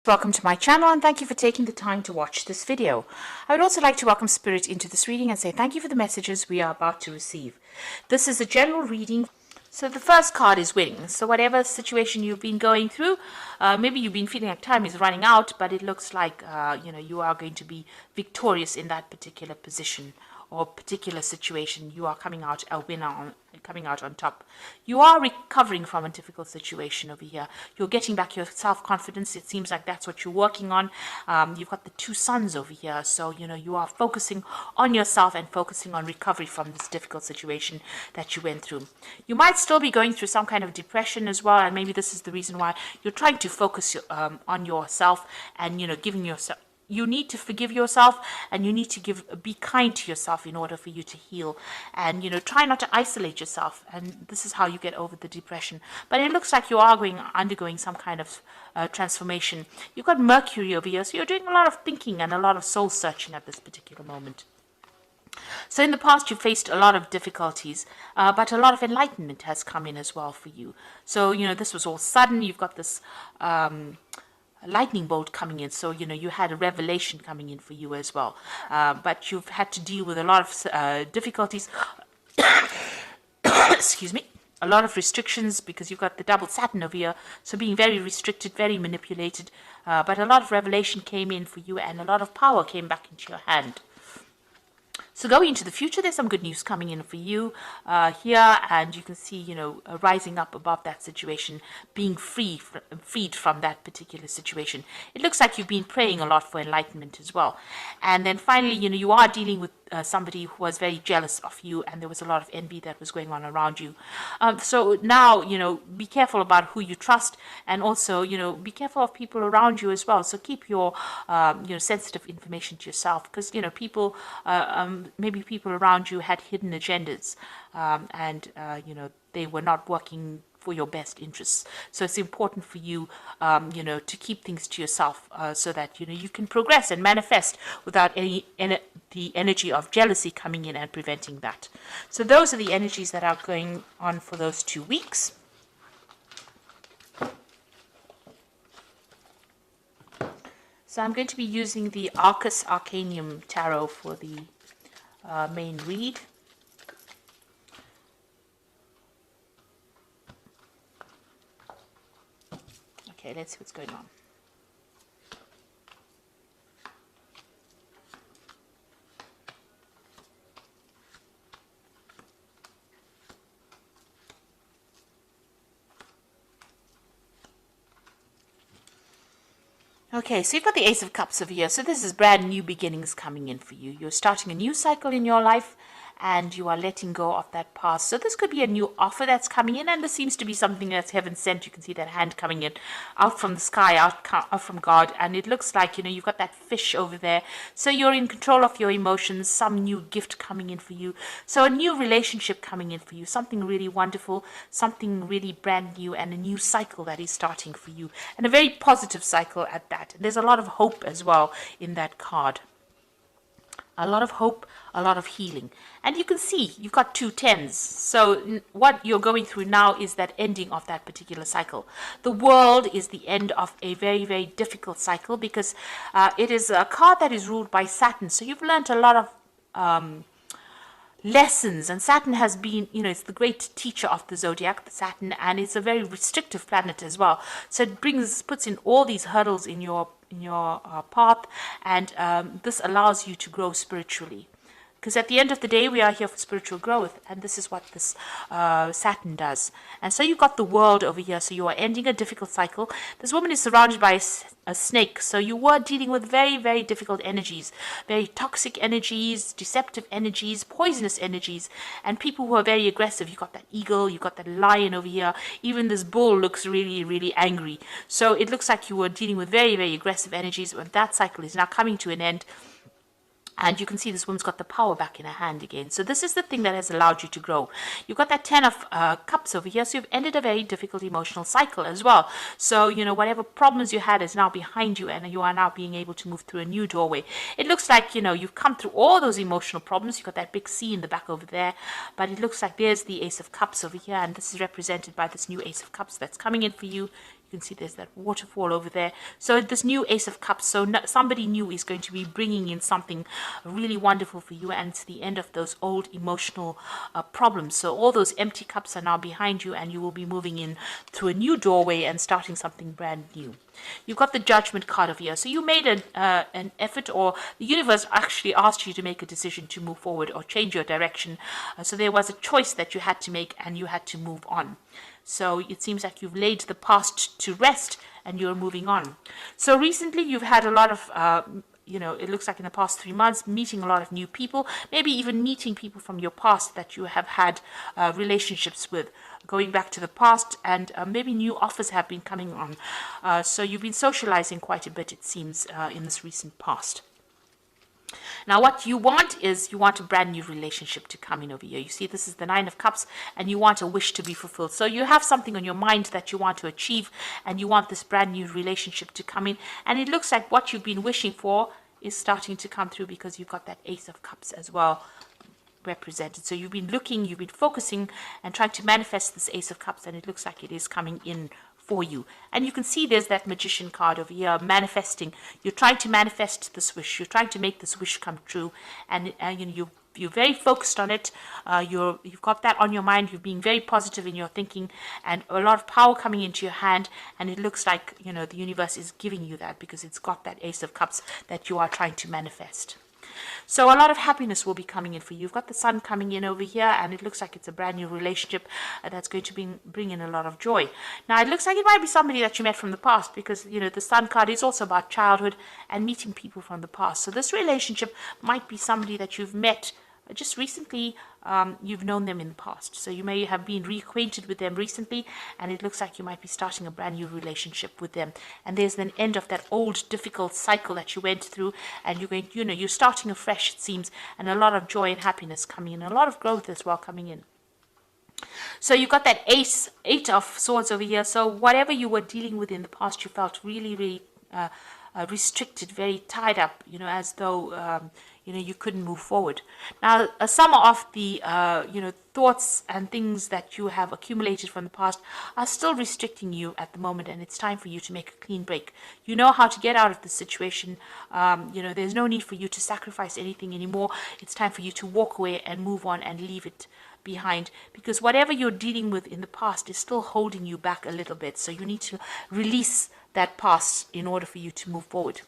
Welcome to my channel and thank you for taking the time to watch this video. I would also like to welcome Spirit into this reading and say thank you for the messages we are about to receive. This is a general reading. So the first card is winning. So whatever situation you've been going through, maybe you've been feeling like time is running out, but it looks like you are going to be victorious in that particular position or particular situation. You are coming out a winner, coming out on top. You are recovering from a difficult situation over here. You're getting back your self-confidence. It seems like that's what you're working on. You've got the two suns over here, so you are focusing on yourself and focusing on recovery from this difficult situation that you went through. You might still be going through some kind of depression as well, and maybe this is the reason why you're trying to focus on yourself and giving yourself. You need to forgive yourself, and you need to be kind to yourself in order for you to heal. And try not to isolate yourself. And this is how you get over the depression. But it looks like you are undergoing some kind of transformation. You've got Mercury over here, so you're doing a lot of thinking and a lot of soul searching at this particular moment. So in the past, you faced a lot of difficulties, but a lot of enlightenment has come in as well for you. So this was all sudden. You've got this lightning bolt coming in, so you had a revelation coming in for you as well, but you've had to deal with a lot of difficulties excuse me, a lot of restrictions, because you've got the double Saturn over here, so being very restricted, very manipulated, but a lot of revelation came in for you and a lot of power came back into your hand. So going into the future, there's some good news coming in for you here, and you can see, rising up above that situation, being freed from that particular situation. It looks like you've been praying a lot for enlightenment as well. And then finally, you are dealing with somebody who was very jealous of you, and there was a lot of envy that was going on around you. So now, be careful about who you trust, and also, be careful of people around you as well. So keep your, sensitive information to yourself, because, people, maybe people around you had hidden agendas, and they were not working for your best interests. So it's important for you, to keep things to yourself, so that you can progress and manifest without the energy of jealousy coming in and preventing that. So those are the energies that are going on for those 2 weeks. So I'm going to be using the Arcus Arcanium Tarot for the main read. Okay, let's see what's going on. Okay, so you've got the Ace of Cups over here. So this is brand new beginnings coming in for you. You're starting a new cycle in your life, and you are letting go of that past. So this could be a new offer that's coming in, and this seems to be something that's heaven sent. You can see that hand coming in out from the sky, out from God, and it looks like you've got that fish over there. So you're in control of your emotions, some new gift coming in for you. So a new relationship coming in for you, something really wonderful, something really brand new, and a new cycle that is starting for you, and a very positive cycle at that. And there's a lot of hope as well in that card. A lot of hope, a lot of healing. And you can see you've got 2 tens. So what you're going through now is that ending of that particular cycle. The world is the end of a very, very difficult cycle, because it is a card that is ruled by Saturn. So you've learned a lot of lessons, and Saturn has been, it's the great teacher of the zodiac, the Saturn, and it's a very restrictive planet as well. So it puts in all these hurdles in your path, and this allows you to grow spiritually. Because at the end of the day, we are here for spiritual growth, and this is what this Saturn does. And so you've got the world over here, so you are ending a difficult cycle. This woman is surrounded by a snake, so you were dealing with very, very difficult energies, very toxic energies, deceptive energies, poisonous energies, and people who are very aggressive. You've got that eagle, you've got that lion over here. Even this bull looks really, really angry. So it looks like you were dealing with very, very aggressive energies, but that cycle is now coming to an end. And you can see this woman's got the power back in her hand again. So this is the thing that has allowed you to grow. You've got that 10 of cups over here. So you've ended a very difficult emotional cycle as well. So, whatever problems you had is now behind you, and you are now being able to move through a new doorway. It looks like, you've come through all those emotional problems. You've got that big C in the back over there. But it looks like there's the Ace of Cups over here. And this is represented by this new Ace of Cups that's coming in for you. You can see there's that waterfall over there. So this new Ace of Cups, so somebody new is going to be bringing in something really wonderful for you, and it's the end of those old emotional problems. So all those empty cups are now behind you, and you will be moving in through a new doorway and starting something brand new. You've got the Judgment card over here. So you made an effort, or the universe actually asked you to make a decision to move forward or change your direction. So there was a choice that you had to make, and you had to move on. So it seems like you've laid the past to rest and you're moving on. So recently you've had a lot of, it looks like in the past 3 months, meeting a lot of new people, maybe even meeting people from your past that you have had relationships with, going back to the past, and maybe new offers have been coming on. So you've been socializing quite a bit, it seems, in this recent past. Now, what you want is, you want a brand new relationship to come in over here. You see, this is the Nine of Cups, and you want a wish to be fulfilled. So you have something on your mind that you want to achieve, and you want this brand new relationship to come in. And it looks like what you've been wishing for is starting to come through, because you've got that Ace of Cups as well represented. So you've been looking, you've been focusing and trying to manifest this Ace of Cups, and it looks like it is coming in for you. And you can see there's that Magician card over here, manifesting. You're trying to manifest this wish. You're trying to make this wish come true, and you're very focused on it. You've got that on your mind. You're being very positive in your thinking, and a lot of power coming into your hand. And it looks like the universe is giving you that, because it's got that Ace of Cups that you are trying to manifest. So a lot of happiness will be coming in for you. You've got the Sun coming in over here, and it looks like it's a brand new relationship that's going to bring in a lot of joy. Now, it looks like it might be somebody that you met from the past, because, the Sun card is also about childhood and meeting people from the past. So this relationship might be somebody that you've met just recently. You've known them in the past, so you may have been reacquainted with them recently, and it looks like you might be starting a brand new relationship with them. And there's an end of that old difficult cycle that you went through, and you're starting afresh, it seems, and a lot of joy and happiness coming in, a lot of growth as well coming in. So you got that Eight of Swords over here. So whatever you were dealing with in the past, you felt really, really restricted, very tied up, as though you couldn't move forward. Now, some of the thoughts and things that you have accumulated from the past are still restricting you at the moment, and it's time for you to make a clean break. You know how to get out of the situation. There's no need for you to sacrifice anything anymore. It's time for you to walk away and move on and leave it behind, because whatever you're dealing with in the past is still holding you back a little bit. So you need to release that past in order for you to move forward.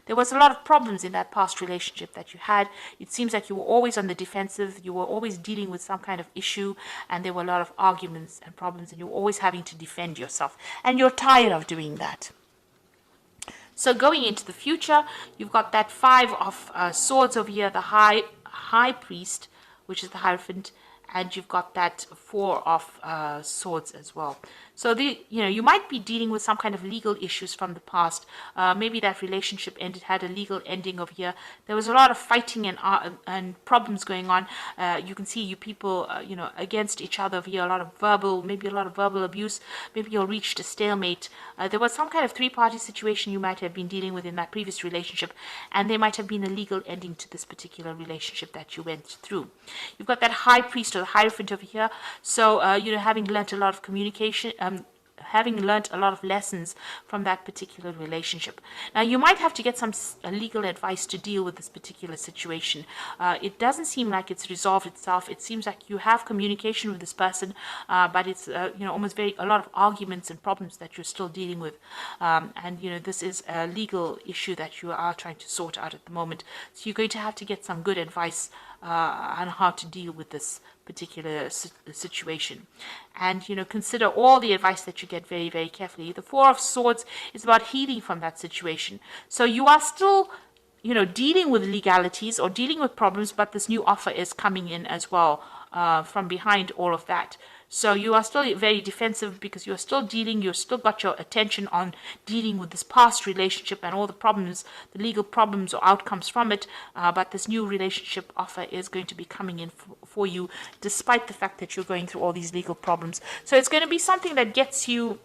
There was a lot of problems in that past relationship that you had. It seems like you were always on the defensive. You were always dealing with some kind of issue, and there were a lot of arguments and problems, and you were always having to defend yourself. And you're tired of doing that. So going into the future, you've got that Five of Swords over here, the High Priest, which is the Hierophant, and you've got that Four of Swords as well. So you might be dealing with some kind of legal issues from the past. Maybe that relationship had a legal ending over here. There was a lot of fighting and problems going on. You can see you people, against each other over here. Maybe a lot of verbal abuse. Maybe you reached a stalemate. There was some kind of three-party situation you might have been dealing with in that previous relationship, and there might have been a legal ending to this particular relationship that you went through. You've got that High Priest or the Hierophant over here. So having learnt a lot of communication. Having learned a lot of lessons from that particular relationship. Now, you might have to get some legal advice to deal with this particular situation. It doesn't seem like it's resolved itself. It seems like you have communication with this person, but it's almost a lot of arguments and problems that you're still dealing with. And this is a legal issue that you are trying to sort out at the moment. So you're going to have to get some good advice on how to deal with this particular situation, and consider all the advice that you get very, very carefully. The Four of Swords is about healing from that situation. So you are still dealing with legalities or dealing with problems, but this new offer is coming in as well from behind all of that. So you are still very defensive, because you're still got your attention on dealing with this past relationship and all the problems, the legal problems or outcomes from it. But this new relationship offer is going to be coming in for you, despite the fact that you're going through all these legal problems. So it's going to be something that gets you,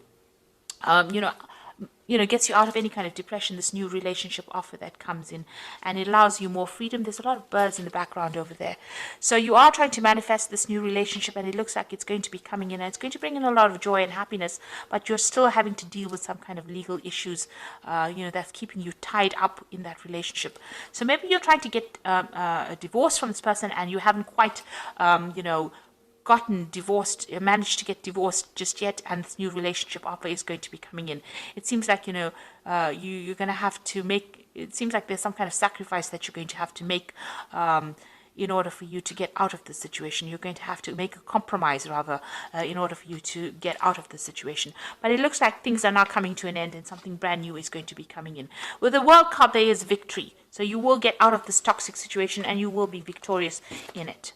gets you out of any kind of depression, this new relationship offer that comes in, and it allows you more freedom. There's a lot of birds in the background over there. So you are trying to manifest this new relationship, and it looks like it's going to be coming in, and it's going to bring in a lot of joy and happiness, but you're still having to deal with some kind of legal issues, that's keeping you tied up in that relationship. So maybe you're trying to get a divorce from this person, and you haven't quite, gotten divorced, managed to get divorced just yet, and this new relationship offer is going to be coming in. It seems like, you're going to have to make, it seems like there's some kind of sacrifice that you're going to have to make in order for you to get out of the situation. You're going to have to make a compromise, rather, in order for you to get out of the situation. But it looks like things are now coming to an end, and something brand new is going to be coming in. With the World card, there is victory. So you will get out of this toxic situation, and you will be victorious in it.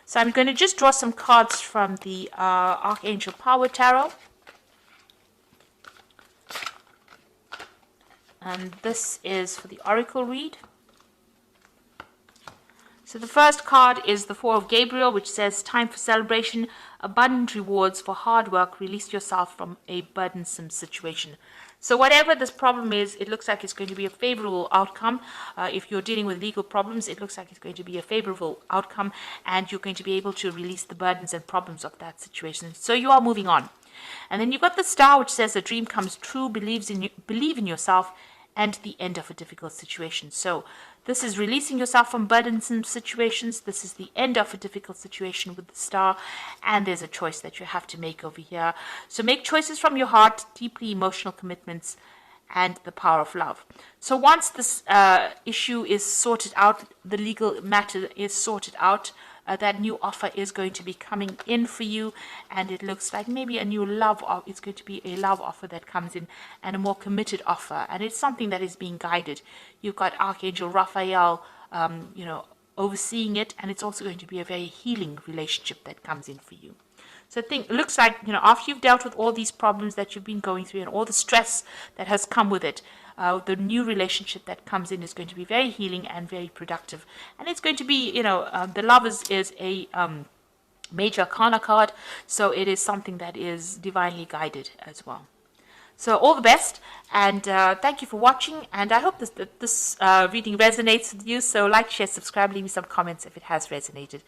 So I'm going to just draw some cards from the Archangel Power Tarot. And this is for the Oracle read. So the first card is the Four of Gabriel, which says, time for celebration, abundant rewards for hard work, release yourself from a burdensome situation. So whatever this problem is, it looks like it's going to be a favorable outcome. If you're dealing with legal problems, it looks like it's going to be a favorable outcome, and you're going to be able to release the burdens and problems of that situation. So you are moving on. And then you've got the Star, which says a dream comes true, believe in yourself, and the end of a difficult situation. So this is releasing yourself from burdensome situations. This is the end of a difficult situation with the Star, and there's a choice that you have to make over here. So make choices from your heart, deeply emotional commitments, and the power of love. So once this issue is sorted out, the legal matter is sorted out, that new offer is going to be coming in for you, and it looks like maybe a new love offer. It's going to be a love offer that comes in, and a more committed offer, and it's something that is being guided. You've got Archangel Raphael, overseeing it, and it's also going to be a very healing relationship that comes in for you. So it looks like, after you've dealt with all these problems that you've been going through and all the stress that has come with it, the new relationship that comes in is going to be very healing and very productive. And it's going to be, the Lovers is a major arcana card, so it is something that is divinely guided as well. So all the best, and thank you for watching, and I hope this reading resonates with you. So like, share, subscribe, leave me some comments if it has resonated.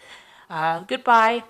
Goodbye.